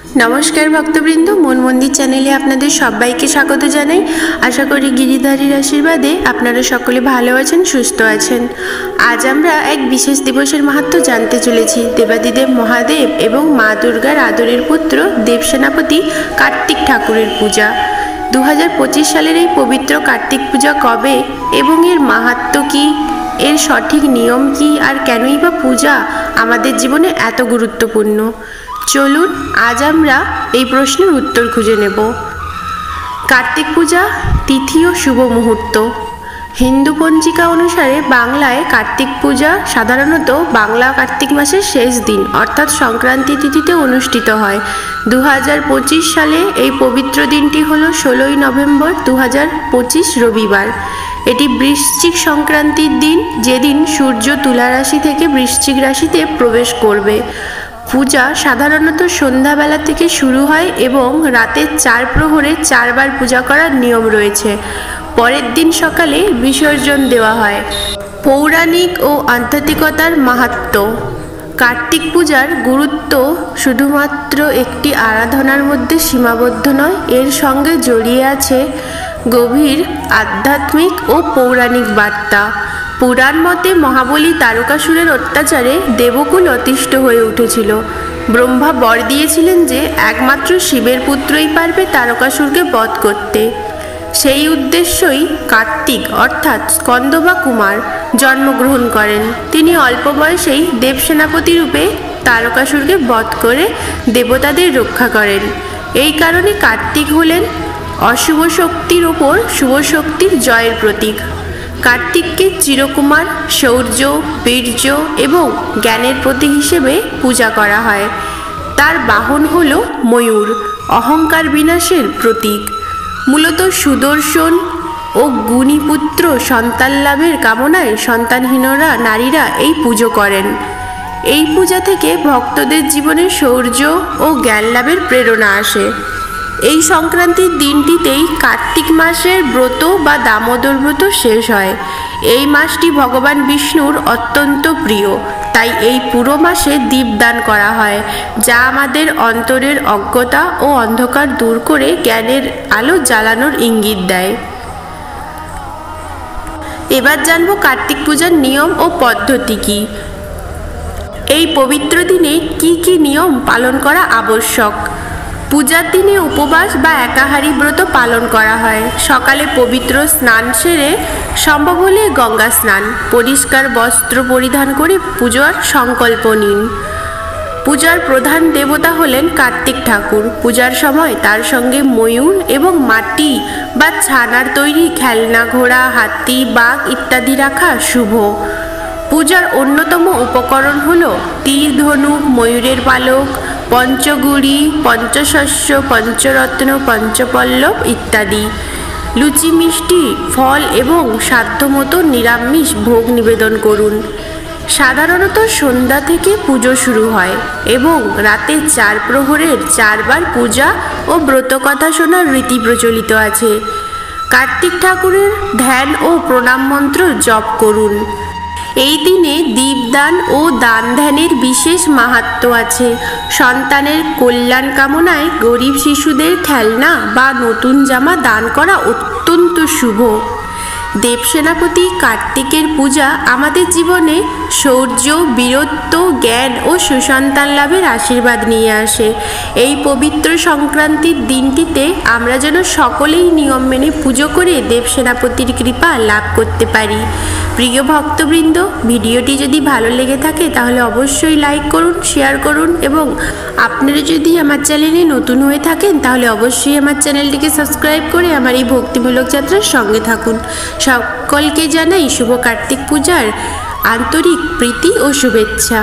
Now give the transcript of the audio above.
नमस्कार भक्तबृंद मन मंदिर चैनेले आपनादेर सबाइके स्वागत जानाई। आशा करी गिरिधारीर आशीर्वादे आपनारा सकले भालो आछेन, सुस्थ आछेन। आज आमरा एक विशेष दिवसेर माहात्म्य जानते चलेछि। देवादिदेव महादेव एवं मा दुर्गार आदरेर पुत्र देव सेनापति कार्तिक ठाकुरेर पूजा। 2025 सालेर এই पवित्र कार्तिक पूजा कবে এবং এর মাহাত্ম্য কি, এর সঠিক নিয়ম কি, আর কেনই বা পূজা আমাদের জীবনে এত গুরুত্বপূর্ণ, চলুন আজ আমরা এই প্রশ্নের উত্তর খুঁজে নেব। কার্তিক পূজা তিথি ও শুভ মুহূর্ত। হিন্দু পঞ্জিকা অনুসারে বাংলায় কার্তিক পূজা সাধারণত বাংলা কার্তিক মাসের শেষ দিন অর্থাৎ সংক্রান্তি তিথিতে অনুষ্ঠিত হয়। 2025 সালে এই পবিত্র দিনটি হলো 16ই নভেম্বর 2025 রবিবার। এটি বৃশ্চিক সংক্রান্তির দিন, যেদিন সূর্য তুলা রাশি থেকে বৃশ্চিক রাশিতে প্রবেশ করবে। পূজা সাধারণত সন্ধ্যাবেলা থেকে শুরু হয় এবং রাতের 4 প্রহরে 4 বার পূজা করার নিয়ম রয়েছে। পরের দিন সকালে বিসর্জন দেওয়া হয়। পৌরাণিক ও আধ্যাত্মিকতার মাহাত্ম্য। কার্তিক পূজার গুরুত্ব শুধুমাত্র একটি আরাধনার মধ্যে সীমাবদ্ধ নয়, এর সঙ্গে জড়িয়ে আছে গভীর আধ্যাত্মিক ও পৌরাণিক বার্তা। পুরাণ মতে মহাবলী তারকাসুরের অত্যাচারে দেবকুল অতিষ্ঠ হয়ে উঠেছিল। ব্রহ্মা বর দিয়েছিলেন যে একমাত্র শিবের পুত্রই পারবে তারকাসুরকে বধ করতে। সেই উদ্দেশ্যই কার্তিক অর্থাৎ স্কন্দ বা কুমার জন্মগ্রহণ করেন। তিনি অল্প বয়সেই দেব সেনাপতি রূপে তারকাসুরকে বধ করে দেবতাদের রক্ষা করেন। এই কারণে কার্তিক হলেন অশুভ শক্তির ওপর শুভ শক্তির জয়ের প্রতীক। কার্তিককে চিরকুমার, শৌর্য, বীর্য এবং জ্ঞানের প্রতীক হিসেবে পূজা করা হয়। তার বাহন হল ময়ূর, অহংকার বিনাশের প্রতীক। মূলত সুদর্শন ও গুণী পুত্র সন্তান লাভের কামনায় সন্তানহীনরা নারীরা এই পুজো করেন। এই পূজা থেকে ভক্তদের জীবনে শৌর্য ও জ্ঞান লাভের প্রেরণা আসে। এই সংক্রান্তির দিনটিতেই কার্তিক মাসের ব্রত বা দামোদর ব্রত শেষ হয়। এই মাসটি ভগবান বিষ্ণুর অত্যন্ত প্রিয়, তাই এই পুরো মাসে দীপদান করা হয়, যা আমাদের অন্তরের অজ্ঞতা ও অন্ধকার দূর করে জ্ঞানের আলো জ্বালানোর ইঙ্গিত দেয়। এবার জানবো কার্তিক পূজার নিয়ম ও পদ্ধতি কী। এই পবিত্র দিনে কি কি নিয়ম পালন করা আবশ্যক। পূজার দিনে উপবাস বা একাহারী ব্রত পালন করা হয়। সকালে পবিত্র স্নান সেরে সম্ভব হলে গঙ্গা স্নান, পরিষ্কার বস্ত্র পরিধান করে পূজার সংকল্প নিন। পূজার প্রধান দেবতা হলেন কার্তিক ঠাকুর। পূজার সময় তার সঙ্গে ময়ূর এবং মাটি বা ছানার তৈরি খেলনা, ঘোড়া, হাতি, বাঘ ইত্যাদি রাখা শুভ। পূজার অন্যতম উপকরণ হল তীর, ধনুক, ময়ূরের পালক, পঞ্চগুড়ি, পঞ্চশস্য, পঞ্চরত্ন, পঞ্চপল্লব ইত্যাদি। লুচি, মিষ্টি, ফল এবং সাধ্যমতো নিরামিষ ভোগ নিবেদন করুন। সাধারণত সন্ধ্যা থেকে পুজো শুরু হয় এবং রাতে 4 প্রহরের 4 বার পূজা ও ব্রতকথা শোনার রীতি প্রচলিত আছে। কার্তিক ঠাকুরের ধ্যান ও প্রণাম মন্ত্র জপ করুন। এই দিনে দীপদান ও দান ধ্যানের বিশেষ মাহাত্ম্য আছে। সন্তানের কল্যাণ কামনায় গরিব শিশুদের খেলনা বা নতুন জামা দান করা অত্যন্ত শুভ। দেব সেনাপতি কার্তিকের পূজা আমাদের জীবনে শৌর্য, বীরত্ব, জ্ঞান ও সুসন্তান লাভের আশীর্বাদ নিয়ে আসে। এই পবিত্র সংক্রান্তির দিনটিতে আমরা যেন সকলেই নিয়ম মেনে পুজো করে দেব সেনাপতির কৃপা লাভ করতে পারি। প্রিয় ভক্তবৃন্দ, ভিডিওটি যদি ভালো লেগে থাকে তাহলে অবশ্যই লাইক করুন, শেয়ার করুন এবং আপনারা যদি আমার চ্যানেলে নতুন হয়ে থাকেন তাহলে অবশ্যই আমার চ্যানেলটিকে সাবস্ক্রাইব করে আমার এই ভক্তিমূলক যাত্রার সঙ্গে থাকুন। সকলকে জানাই শুভ কার্তিক পূজার আন্তরিক প্রীতি ও শুভেচ্ছা।